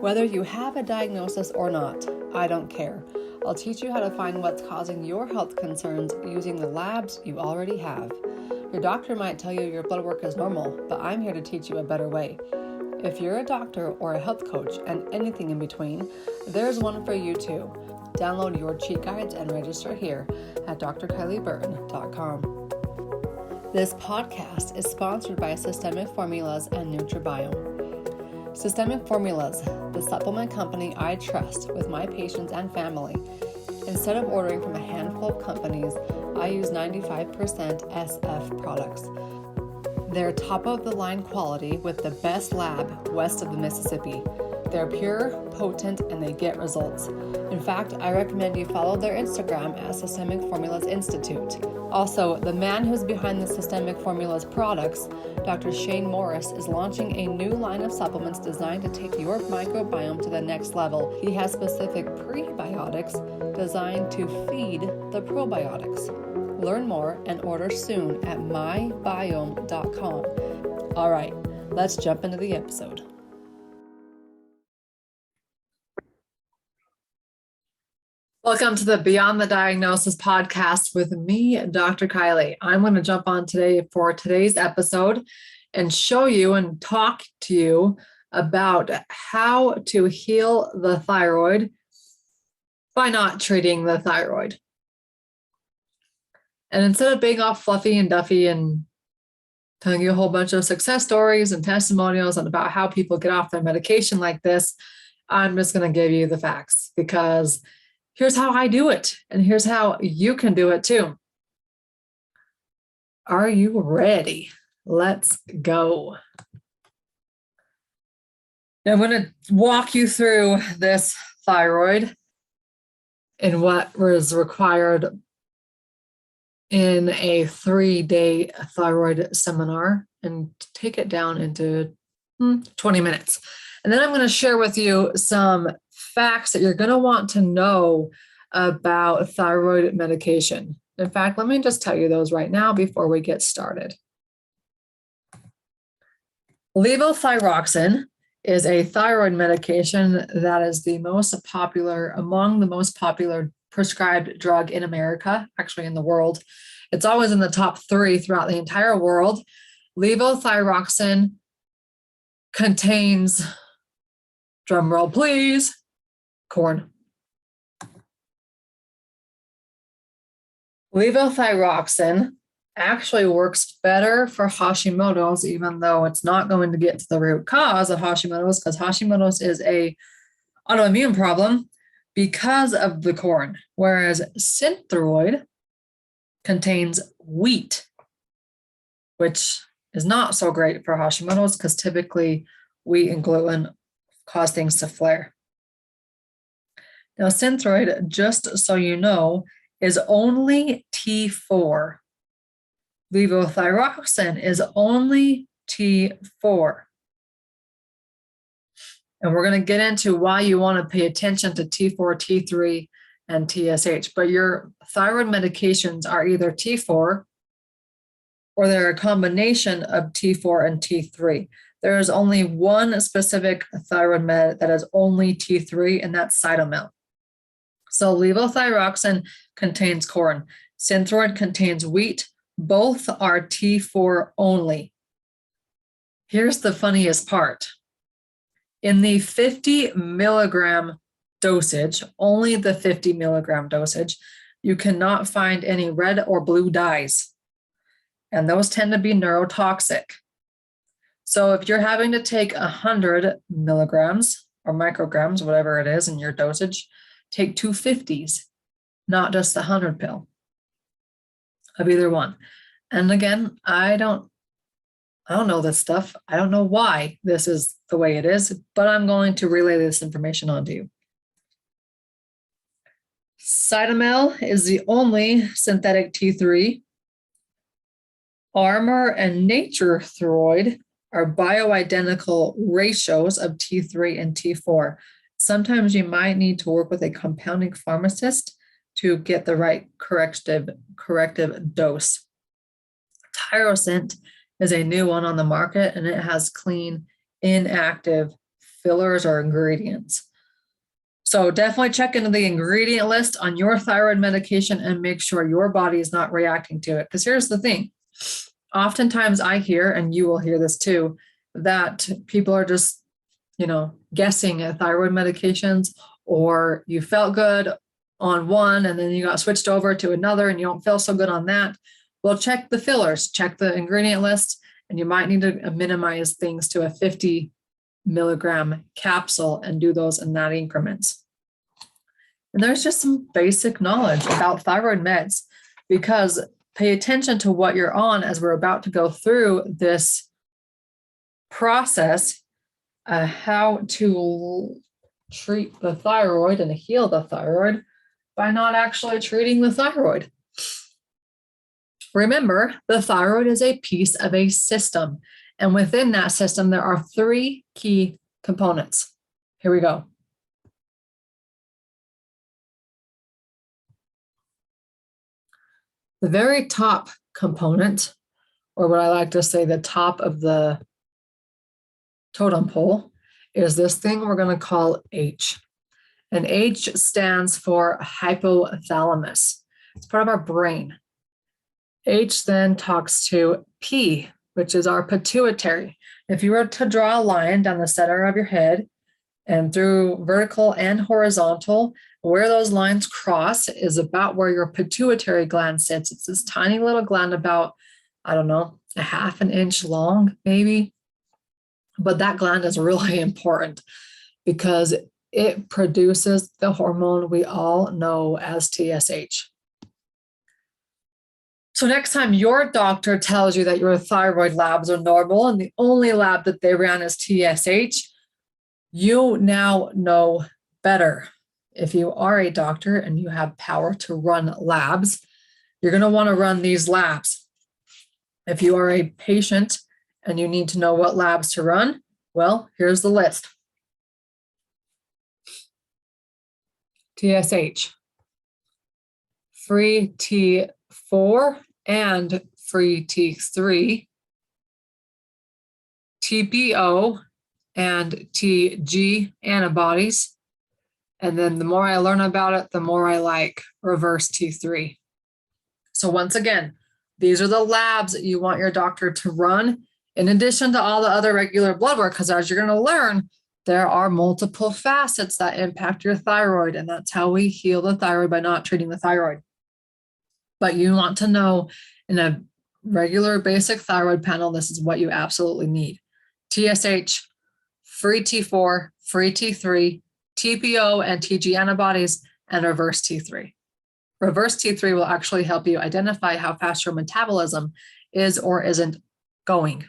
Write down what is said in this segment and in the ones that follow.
Whether you have a diagnosis or not, I don't care. I'll teach you how to find what's causing your health concerns using the labs you already have. Your doctor might tell you your blood work is normal, but I'm here to teach you a better way. If you're a doctor or a health coach and anything in between, there's one for you too. Download your cheat guides and register here at drkylieburton.com. This podcast is sponsored by Systemic Formulas and Nutribiome. Systemic Formulas, the supplement company I trust with my patients and family. Instead of ordering from a handful of companies, I use 95% SF products. They're top-of-the-line quality with the best lab west of the Mississippi. They're pure, potent, and they get results. In fact, I recommend you follow their Instagram at Systemic Formulas Institute. Also, the man who's behind the Systemic Formulas products, Dr. Shane Morris, is launching a new line of supplements designed to take your microbiome to the next level. He has specific prebiotics designed to feed the probiotics. Learn more and order soon at mybiome.com. All right, let's jump into the episode. Welcome to the Beyond the Diagnosis podcast with me, Dr. Kylie. I'm going to jump on today for today's episode and show you and talk to you about how to heal the thyroid by not treating the thyroid. And instead of being all fluffy and duffy and telling you a whole bunch of success stories and testimonials and about how people get off their medication like this, I'm just going to give you the facts because here's how I do it, and here's how you can do it too. Are you ready? Let's go. Now I'm going to walk you through this thyroid and what was required in a 3-day thyroid seminar and take it down into 20 minutes. And then I'm going to share with you some facts that you're going to want to know about thyroid medication. In fact, let me just tell you those right now before we get started. Levothyroxine is a thyroid medication that is among the most popular prescribed drug in America, actually in the world. It's always in the top 3 throughout the entire world. Levothyroxine contains, drum roll please, corn. Levothyroxine actually works better for Hashimoto's, even though it's not going to get to the root cause of Hashimoto's, because Hashimoto's is a autoimmune problem because of the corn, whereas Synthroid contains wheat, which is not so great for Hashimoto's because typically wheat and gluten cause things to flare. Now, Synthroid, just so you know, is only T4. Levothyroxine is only T4. And we're going to get into why you want to pay attention to T4, T3, and TSH. But your thyroid medications are either T4 or they're a combination of T4 and T3. There is only one specific thyroid med that is only T3, and that's Cytomel. So levothyroxine contains corn. Synthroid contains wheat. Both are T4 only. Here's the funniest part. In the 50 milligram dosage, only the 50 milligram dosage, you cannot find any red or blue dyes. And those tend to be neurotoxic. So if you're having to take 100 milligrams or micrograms, whatever it is in your dosage, take 250s, not just the 100 pill of either one. And again, I don't know this stuff. I don't know why this is the way it is, but I'm going to relay this information on to you. Cytomel is the only synthetic T3. Armor and Nature Thyroid are bioidentical ratios of T3 and T4. Sometimes you might need to work with a compounding pharmacist to get the right corrective dose. Tyrosint is a new one on the market, and it has clean, inactive fillers or ingredients. So definitely check into the ingredient list on your thyroid medication and make sure your body is not reacting to it. Because here's the thing. Oftentimes I hear, and you will hear this too, that people are just, guessing at thyroid medications, or you felt good on one and then you got switched over to another and you don't feel so good on that. Well, check the fillers, check the ingredient list, and you might need to minimize things to a 50 milligram capsule and do those in that increments. And there's just some basic knowledge about thyroid meds, because pay attention to what you're on as we're about to go through this process, how to treat the thyroid and heal the thyroid by not actually treating the thyroid. Remember, the thyroid is a piece of a system, and within that system, there are 3 key components. Here we go. The very top component, or what I like to say, the top of the totem pole, is this thing we're going to call H. And H stands for hypothalamus. It's part of our brain. H then talks to P, which is our pituitary. If you were to draw a line down the center of your head and through vertical and horizontal, where those lines cross is about where your pituitary gland sits. It's this tiny little gland about, a 1/2 inch long, maybe. But that gland is really important because it produces the hormone we all know as TSH. So next time your doctor tells you that your thyroid labs are normal and the only lab that they ran is TSH, you now know better. If you are a doctor and you have power to run labs, you're going to want to run these labs. If you are a patient and you need to know what labs to run, well, here's the list. TSH, free T4 and free T3, TPO and TG antibodies. And then the more I learn about it, the more I like reverse T3. So once again, these are the labs that you want your doctor to run in addition to all the other regular blood work, because as you're going to learn, there are multiple facets that impact your thyroid, and that's how we heal the thyroid, by not treating the thyroid. But you want to know in a regular basic thyroid panel, this is what you absolutely need. TSH, free T4, free T3, TPO and TG antibodies, and reverse T3. Reverse T3 will actually help you identify how fast your metabolism is or isn't going.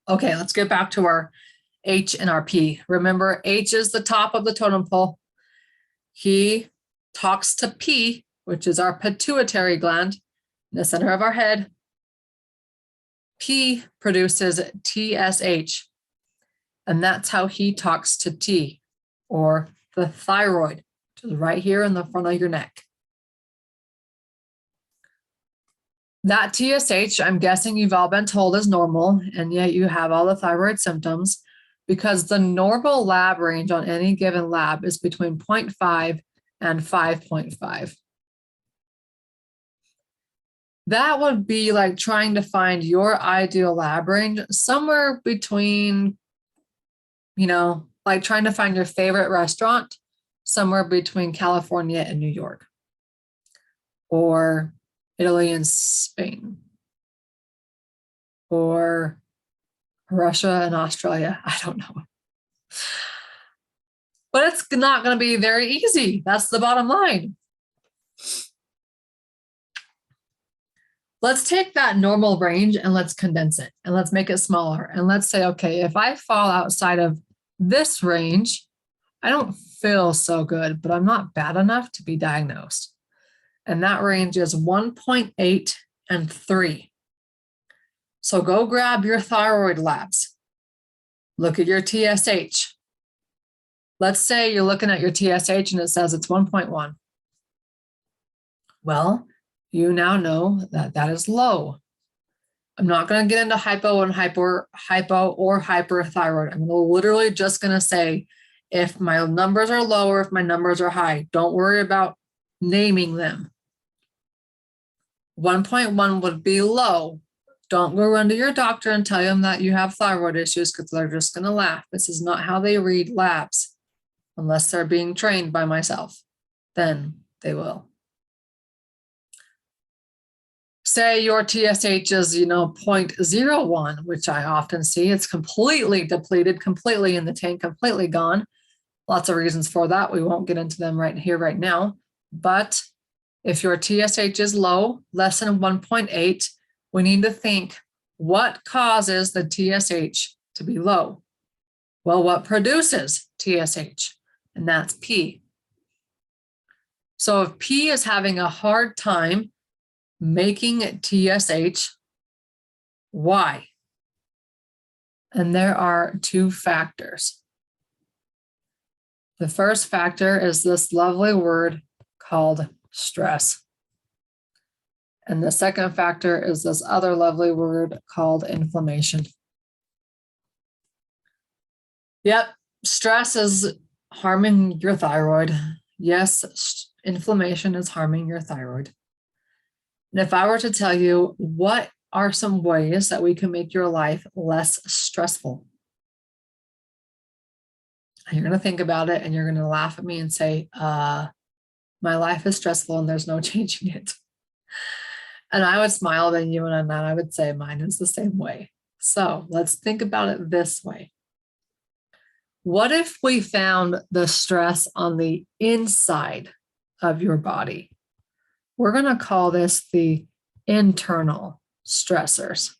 Okay, let's get back to our H and our P. Remember, H is the top of the totem pole. He talks to P, which is our pituitary gland in the center of our head. P produces TSH, and that's how he talks to T, or the thyroid, which is right here in the front of your neck. That TSH, I'm guessing you've all been told is normal, and yet you have all the thyroid symptoms, because the normal lab range on any given lab is between 0.5 and 5.5. That would be like trying to find your ideal lab range somewhere between, like trying to find your favorite restaurant somewhere between California and New York, or Italy and Spain, or Russia and Australia. I don't know. But it's not going to be very easy. That's the bottom line. Let's take that normal range and let's condense it and let's make it smaller. And let's say, okay, if I fall outside of this range, I don't feel so good, but I'm not bad enough to be diagnosed. And that range is 1.8 and 3. So go grab your thyroid labs. Look at your TSH. Let's say you're looking at your TSH and it says it's 1.1. Well, you now know that that is low. I'm not going to get into hypo or hyperthyroid. I'm literally just going to say if my numbers are low or if my numbers are high. Don't worry about naming them. 1.1 would be low. Don't go run to your doctor and tell them that you have thyroid issues because they're just going to laugh. This is not how they read labs unless they're being trained by myself. Then they will. Say your TSH is, 0.01, which I often see. It's completely depleted, completely in the tank, completely gone. Lots of reasons for that. We won't get into them right here, right now. But if your TSH is low, less than 1.8, we need to think, what causes the TSH to be low? Well, what produces TSH? And that's P. So if P is having a hard time making TSH, why? And there are two factors. The first factor is this lovely word called stress. And the second factor is this other lovely word called inflammation. Yep, stress is harming your thyroid. Yes, inflammation is harming your thyroid. And if I were to tell you, what are some ways that we can make your life less stressful? And you're going to think about it and you're going to laugh at me and say, my life is stressful and there's no changing it. And I would smile at you and I would say mine is the same way. So let's think about it this way. What if we found the stress on the inside of your body? We're going to call this the internal stressors.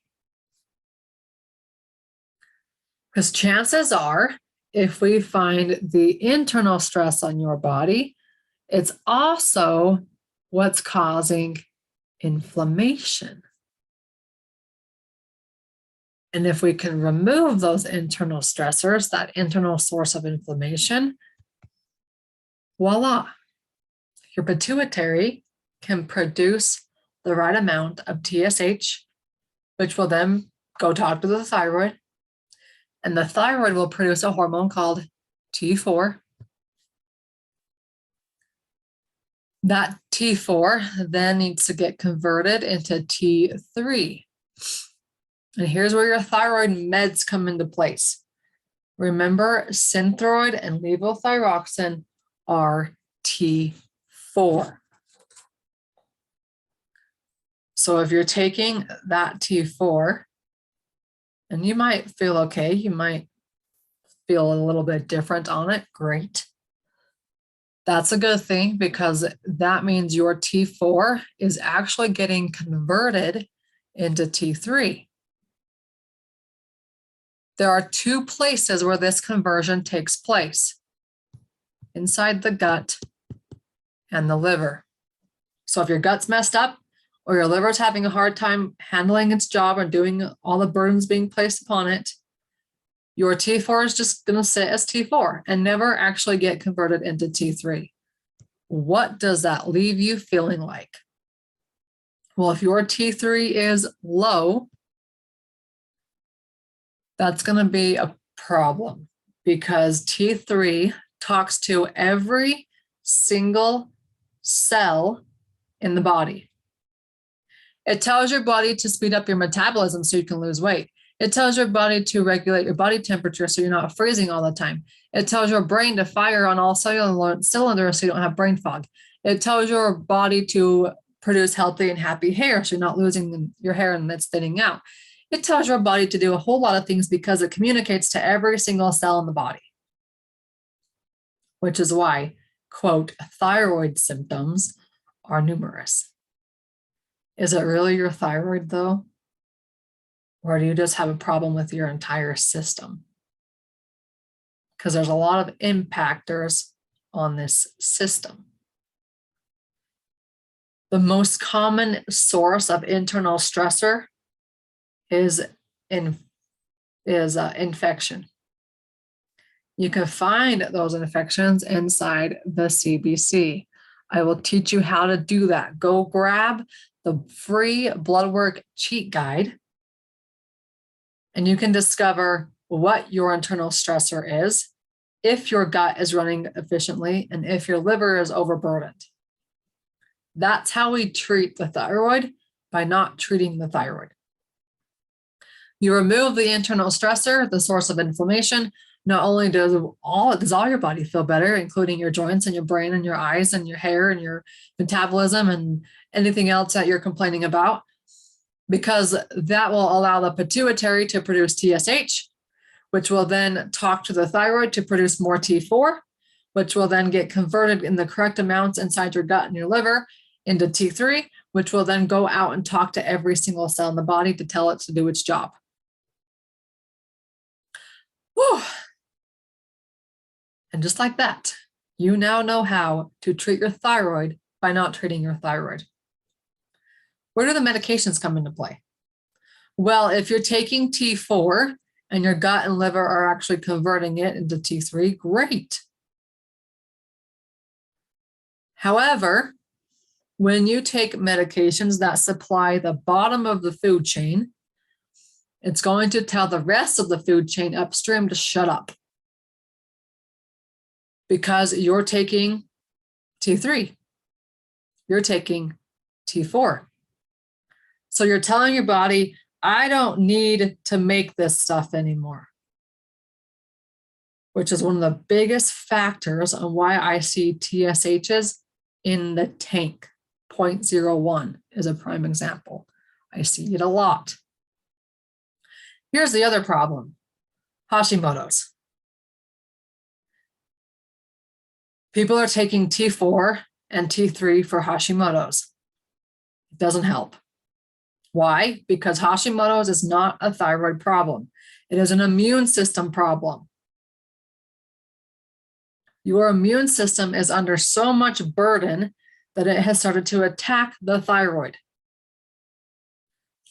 Because chances are, if we find the internal stress on your body, it's also what's causing inflammation. And if we can remove those internal stressors, that internal source of inflammation, voila, your pituitary can produce the right amount of TSH, which will then go talk to the thyroid. And the thyroid will produce a hormone called T4. That T4 then needs to get converted into T3. And here's where your thyroid meds come into place. Remember, Synthroid and levothyroxine are T4. So if you're taking that T4, and you might feel okay, you might feel a little bit different on it, great. That's a good thing because that means your T4 is actually getting converted into T3. There are two places where this conversion takes place: inside the gut and the liver. So if your gut's messed up or your liver's having a hard time handling its job or doing all the burdens being placed upon it, your T4 is just going to sit as T4 and never actually get converted into T3. What does that leave you feeling like? Well, if your T3 is low, that's going to be a problem because T3 talks to every single cell in the body. It tells your body to speed up your metabolism so you can lose weight. It tells your body to regulate your body temperature so you're not freezing all the time. It tells your brain to fire on all cylinders so you don't have brain fog. It tells your body to produce healthy and happy hair so you're not losing your hair and it's thinning out. It tells your body to do a whole lot of things because it communicates to every single cell in the body, which is why, quote, thyroid symptoms are numerous. Is it really your thyroid, though? Or do you just have a problem with your entire system? Because there's a lot of impactors on this system. The most common source of internal stressor is infection. You can find those infections inside the CBC. I will teach you how to do that. Go grab the free blood work cheat guide and you can discover what your internal stressor is, if your gut is running efficiently, and if your liver is overburdened. That's how we treat the thyroid, by not treating the thyroid. You remove the internal stressor, the source of inflammation. Not only does all your body feel better, including your joints and your brain and your eyes and your hair and your metabolism and anything else that you're complaining about, because that will allow the pituitary to produce TSH, which will then talk to the thyroid to produce more T4, which will then get converted in the correct amounts inside your gut and your liver into T3, which will then go out and talk to every single cell in the body to tell it to do its job. Whew. And just like that, you now know how to treat your thyroid by not treating your thyroid. Where do the medications come into play? Well, if you're taking T4 and your gut and liver are actually converting it into T3, great. However, when you take medications that supply the bottom of the food chain, it's going to tell the rest of the food chain upstream to shut up, because you're taking T3, you're taking T4. So you're telling your body, I don't need to make this stuff anymore, which is one of the biggest factors on why I see TSHs in the tank. 0.01 is a prime example. I see it a lot. Here's the other problem: Hashimoto's. People are taking T4 and T3 for Hashimoto's. It doesn't help. Why? Because Hashimoto's is not a thyroid problem. It is an immune system problem. Your immune system is under so much burden that it has started to attack the thyroid.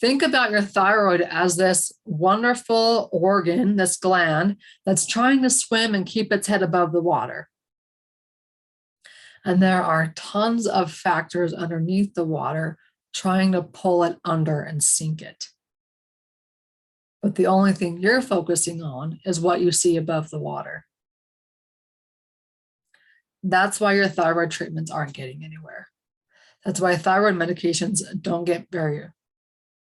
Think about your thyroid as this wonderful organ, this gland that's trying to swim and keep its head above the water. And there are tons of factors underneath the water trying to pull it under and sink it. But the only thing you're focusing on is what you see above the water. That's why your thyroid treatments aren't getting anywhere. That's why thyroid medications don't get very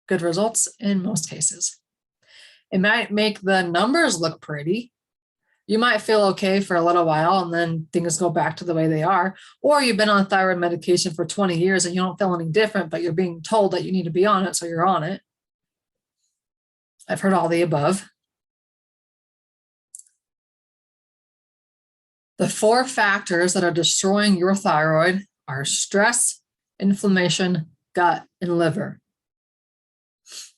good results in most cases. It might make the numbers look pretty. You might feel okay for a little while and then things go back to the way they are. Or you've been on thyroid medication for 20 years and you don't feel any different, but you're being told that you need to be on it, so you're on it. I've heard all the above. The 4 factors that are destroying your thyroid are stress, inflammation, gut, and liver.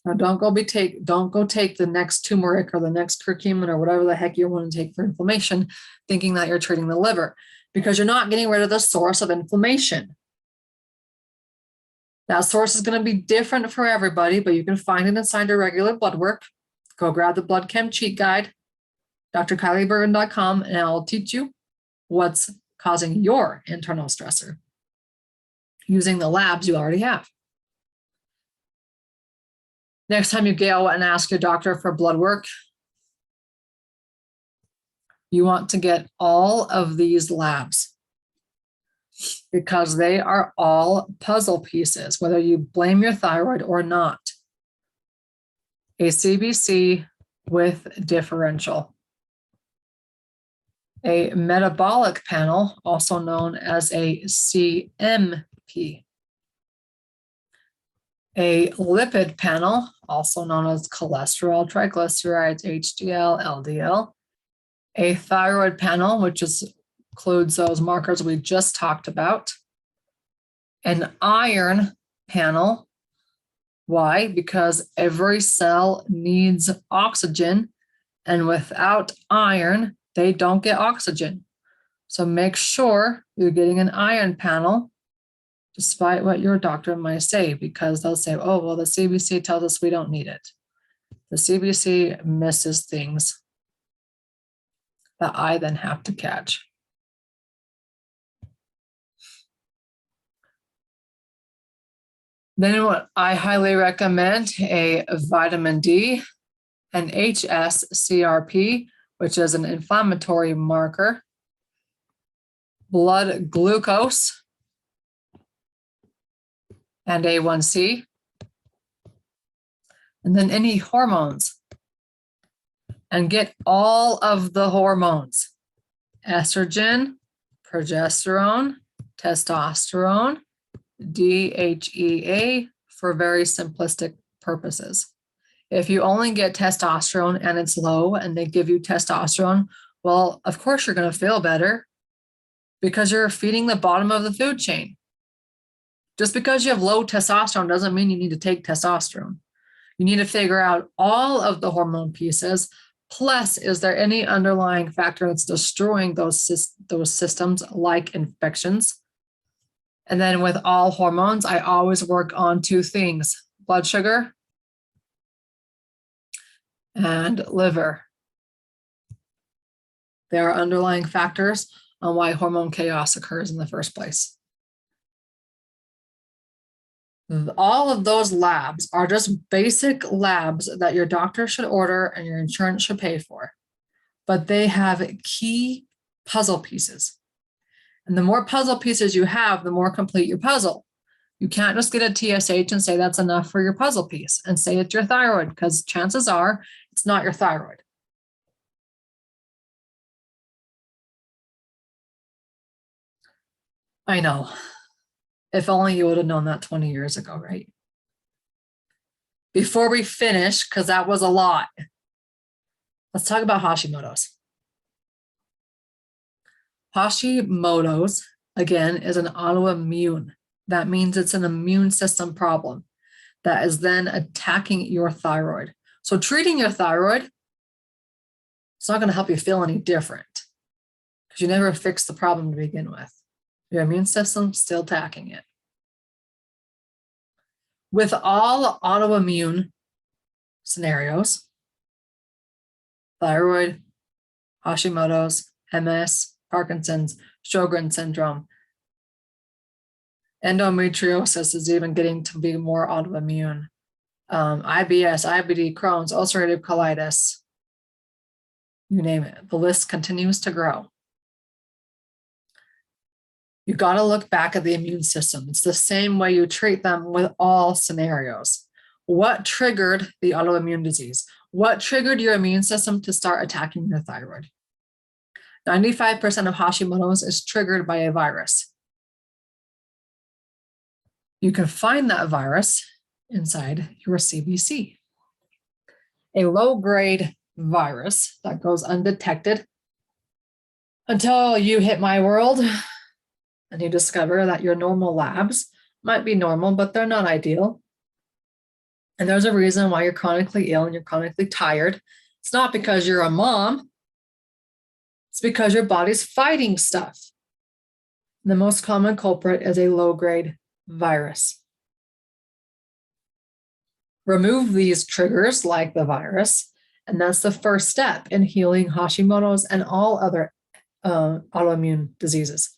Now, don't go take the next turmeric or the next curcumin or whatever the heck you want to take for inflammation, thinking that you're treating the liver, because you're not getting rid of the source of inflammation. That source is going to be different for everybody, but you can find it inside your regular blood work. Go grab the Blood Chem Cheat Guide, drkylieburton.com, and I'll teach you what's causing your internal stressor using the labs you already have. Next time you go and ask your doctor for blood work, you want to get all of these labs because they are all puzzle pieces, whether you blame your thyroid or not. A CBC with differential. A metabolic panel, also known as a CMP. A lipid panel, also known as cholesterol, triglycerides, HDL, LDL. A thyroid panel, which includes those markers we just talked about. An iron panel. Why? Because every cell needs oxygen, and without iron, they don't get oxygen. So make sure you're getting an iron panel, despite what your doctor might say, because they'll say, oh, well, the CBC tells us we don't need it. The CBC misses things that I then have to catch. Then what I highly recommend a vitamin D and HSCRP, which is an inflammatory marker, blood glucose, and A1C, and then any hormones. And get all of the hormones: estrogen, progesterone, testosterone, DHEA, for very simplistic purposes. If you only get testosterone and it's low and they give you testosterone, well, of course you're going to feel better because you're feeding the bottom of the food chain. Just because you have low testosterone doesn't mean you need to take testosterone. You need to figure out all of the hormone pieces. Plus, is there any underlying factor that's destroying those systems, like infections? And then with all hormones, I always work on two things: blood sugar and liver. There are underlying factors on why hormone chaos occurs in the first place. All of those labs are just basic labs that your doctor should order and your insurance should pay for. But they have key puzzle pieces. And the more puzzle pieces you have, the more complete your puzzle. You can't just get a TSH and say that's enough for your puzzle piece and say it's your thyroid, because chances are it's not your thyroid. I know. If only you would have known that 20 years ago, right? Before we finish, because that was a lot, let's talk about Hashimoto's. Hashimoto's, again, is an autoimmune. That means it's an immune system problem that is then attacking your thyroid. So treating your thyroid, it's not going to help you feel any different because you never fixed the problem to begin with. Your immune system's still attacking it. With all autoimmune scenarios, thyroid, Hashimoto's, MS, Parkinson's, Sjogren's syndrome, endometriosis is even getting to be more autoimmune. IBS, IBD, Crohn's, ulcerative colitis, you name it. The list continues to grow. You got to look back at the immune system. It's the same way you treat them with all scenarios. What triggered the autoimmune disease? What triggered your immune system to start attacking your thyroid? 95% of Hashimoto's is triggered by a virus. You can find that virus inside your CBC. A low-grade virus that goes undetected until you hit my world and you discover that your normal labs might be normal, but they're not ideal. And there's a reason why you're chronically ill and you're chronically tired. It's not because you're a mom. It's because your body's fighting stuff. The most common culprit is a low-grade virus. Remove these triggers like the virus, and that's the first step in healing Hashimoto's and all other autoimmune diseases.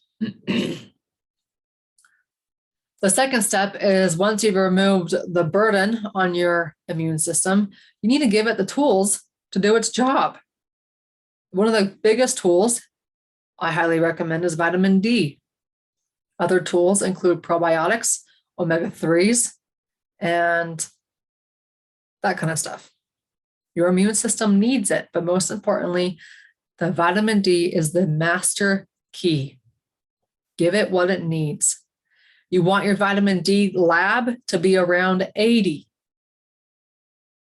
The second step is, once you've removed the burden on your immune system, you need to give it the tools to do its job. One of the biggest tools I highly recommend is vitamin D. Other tools include probiotics, omega-3s, and that kind of stuff. Your immune system needs it, but most importantly, the vitamin D is the master key. Give it what it needs. You want your vitamin D lab to be around 80,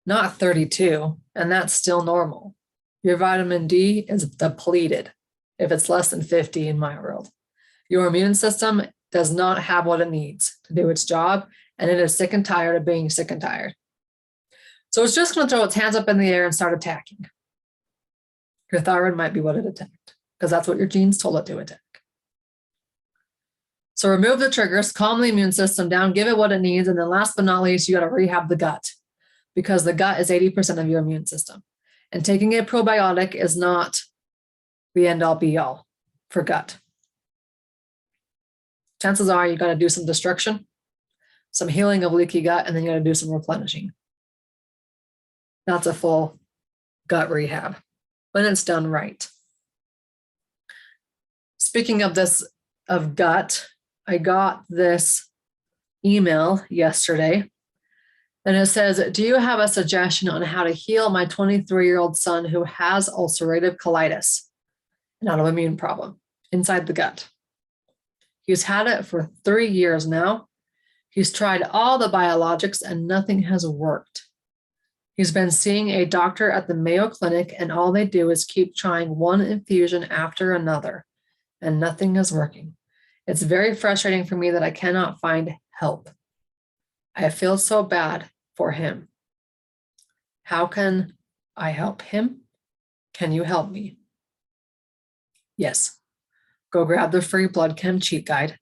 not 32, and that's still normal. Your vitamin D is depleted if it's less than 50 in my world. Your immune system does not have what it needs to do its job, and it is sick and tired of being sick and tired. So it's just going to throw its hands up in the air and start attacking. Your thyroid might be what it attacked, because that's what your genes told it to attack. So remove the triggers, calm the immune system down, give it what it needs, and then last but not least, you got to rehab the gut, because the gut is 80% of your immune system. And taking a probiotic is not the end-all be-all for gut. Chances are you got to do some destruction, some healing of leaky gut, and then you got to do some replenishing. That's a full gut rehab when it's done right. Speaking of this, of gut, I got this email yesterday, and it says, do you have a suggestion on how to heal my 23-year-old son who has ulcerative colitis, an autoimmune problem inside the gut? He's had it for 3 years now. He's tried all the biologics and nothing has worked. He's been seeing a doctor at the Mayo Clinic, and all they do is keep trying one infusion after another, and nothing is working. It's very frustrating for me that I cannot find help. I feel so bad for him. How can I help him? Can you help me? Yes. Go grab the free blood chem cheat guide,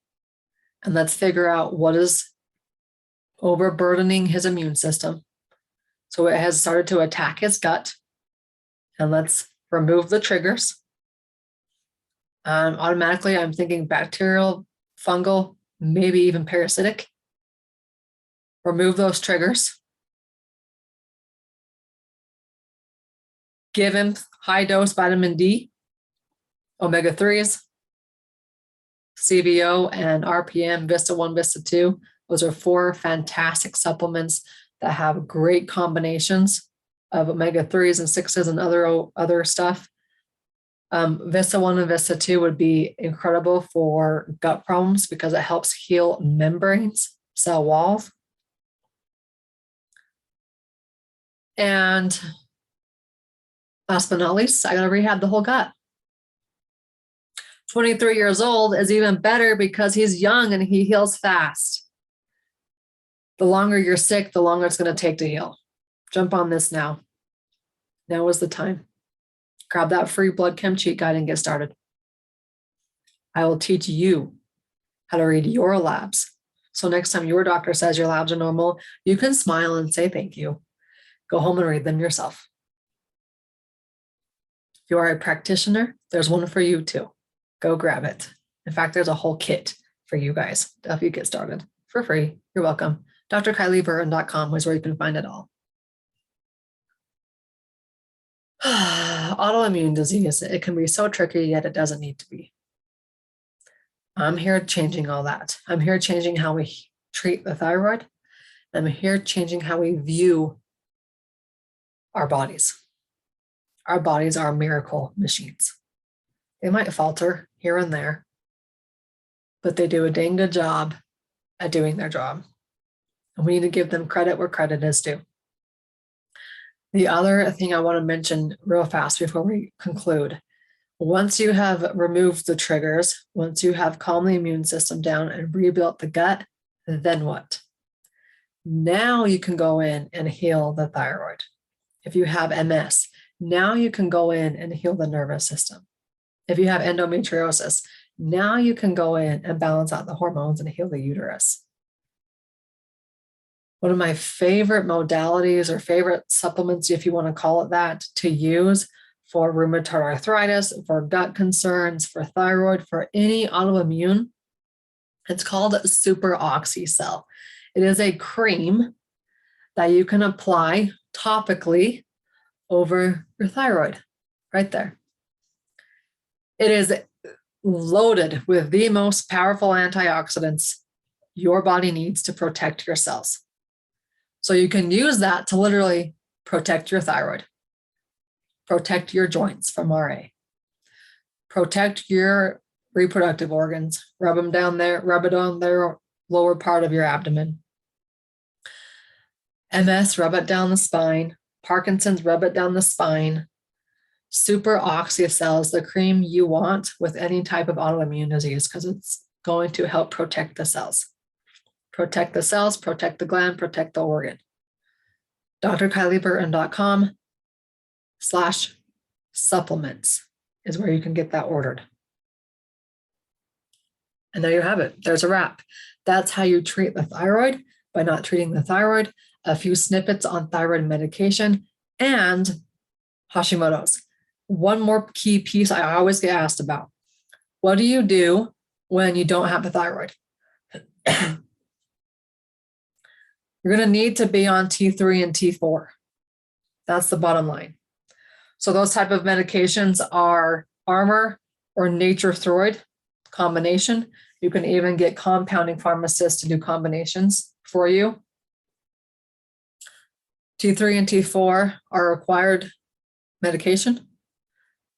and let's figure out what is overburdening his immune system. So it has started to attack his gut, and let's remove the triggers. Automatically, I'm thinking bacterial, fungal, maybe even parasitic. Remove those triggers. Give him high dose vitamin D, omega-3s, CBO, and RPM, Vista 1, Vista 2. Those are 4 fantastic supplements that have great combinations of omega-3s and 6s and other stuff. Vista 1 and Vista 2 would be incredible for gut problems because it helps heal membranes, cell walls. And last but not least, I got to rehab the whole gut. 23 years old is even better because he's young and he heals fast. The longer you're sick, the longer it's going to take to heal. Jump on this now. Now is the time. Grab that free blood chem cheat guide and get started. I will teach you how to read your labs. So next time your doctor says your labs are normal, you can smile and say thank you. Go home and read them yourself. If you are a practitioner, there's one for you too. Go grab it. In fact, there's a whole kit for you guys to help you get started for free. You're welcome. drkylieburton.com is where you can find it all. Autoimmune disease, it can be so tricky, yet it doesn't need to be. I'm here changing all that. I'm here changing how we treat the thyroid. I'm here changing how we view our bodies. Our bodies are miracle machines. They might falter here and there, but they do a dang good job at doing their job. And we need to give them credit where credit is due. The other thing I want to mention real fast before we conclude, once you have removed the triggers, once you have calmed the immune system down and rebuilt the gut, then what? Now you can go in and heal the thyroid. If you have MS, now you can go in and heal the nervous system. If you have endometriosis, now you can go in and balance out the hormones and heal the uterus. One of my favorite modalities or favorite supplements, if you want to call it that, to use for rheumatoid arthritis, for gut concerns, for thyroid, for any autoimmune, it's called Super Oxycell. It is a cream that you can apply topically over your thyroid, right there. It is loaded with the most powerful antioxidants your body needs to protect your cells. So you can use that to literally protect your thyroid, protect your joints from RA, protect your reproductive organs, rub them down there, rub it on their lower part of your abdomen. MS, rub it down the spine. Parkinson's, rub it down the spine. Super Oxycell is the cream you want with any type of autoimmune disease because it's going to help protect the cells. Protect the cells, protect the gland, protect the organ. drkylieburton.com/supplements is where you can get that ordered. And there you have it. There's a wrap. That's how you treat the thyroid by not treating the thyroid. A few snippets on thyroid medication and Hashimoto's. One more key piece I always get asked about. What do you do when you don't have a thyroid? You're going to need to be on T3 and T4. That's the bottom line. So those type of medications are Armor or Nature Thyroid combination. You can even get compounding pharmacists to do combinations for you. T3 and T4 are required medication,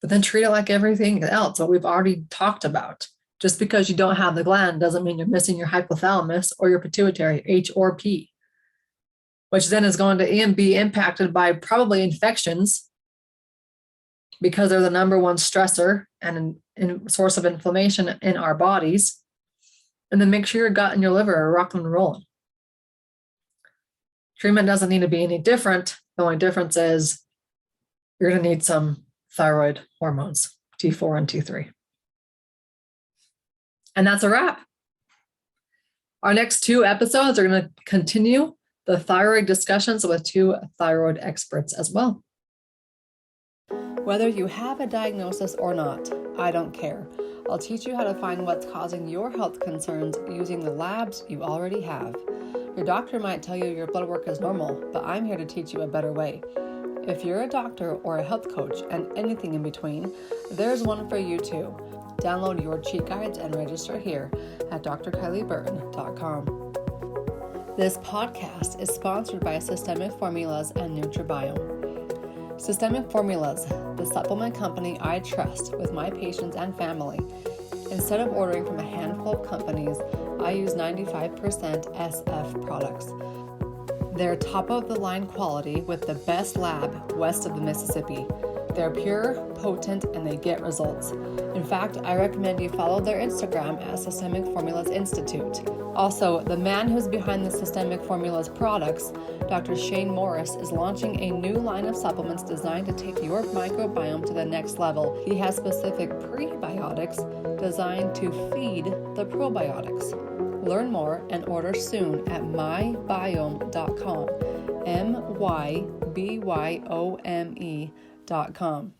but then treat it like everything else, what we've already talked about. Just because you don't have the gland doesn't mean you're missing your hypothalamus or your pituitary, H or P, which then is going to be impacted by probably infections because they're the number one stressor and source of inflammation in our bodies. And then make sure your gut and your liver are rocking and rolling. Treatment doesn't need to be any different. The only difference is you're going to need some thyroid hormones, T4 and T3. And that's a wrap. Our next 2 episodes are going to continue the thyroid discussions with 2 thyroid experts as well. Whether you have a diagnosis or not, I don't care. I'll teach you how to find what's causing your health concerns using the labs you already have. Your doctor might tell you your blood work is normal, but I'm here to teach you a better way. If you're a doctor or a health coach and anything in between, there's one for you too. Download your cheat guides and register here at drkylieburton.com. This podcast is sponsored by Systemic Formulas and Nutribiome. Systemic Formulas, the supplement company I trust with my patients and family. Instead of ordering from a handful of companies, I use 95% SF products. They're top-of-the-line quality with the best lab west of the Mississippi. They're pure, potent, and they get results. In fact, I recommend you follow their Instagram at Systemic Formulas Institute. Also, the man who's behind the Systemic Formulas products, Dr. Shane Morris, is launching a new line of supplements designed to take your microbiome to the next level. He has specific prebiotics designed to feed the probiotics. Learn more and order soon at mybiome.com. mybyome.com.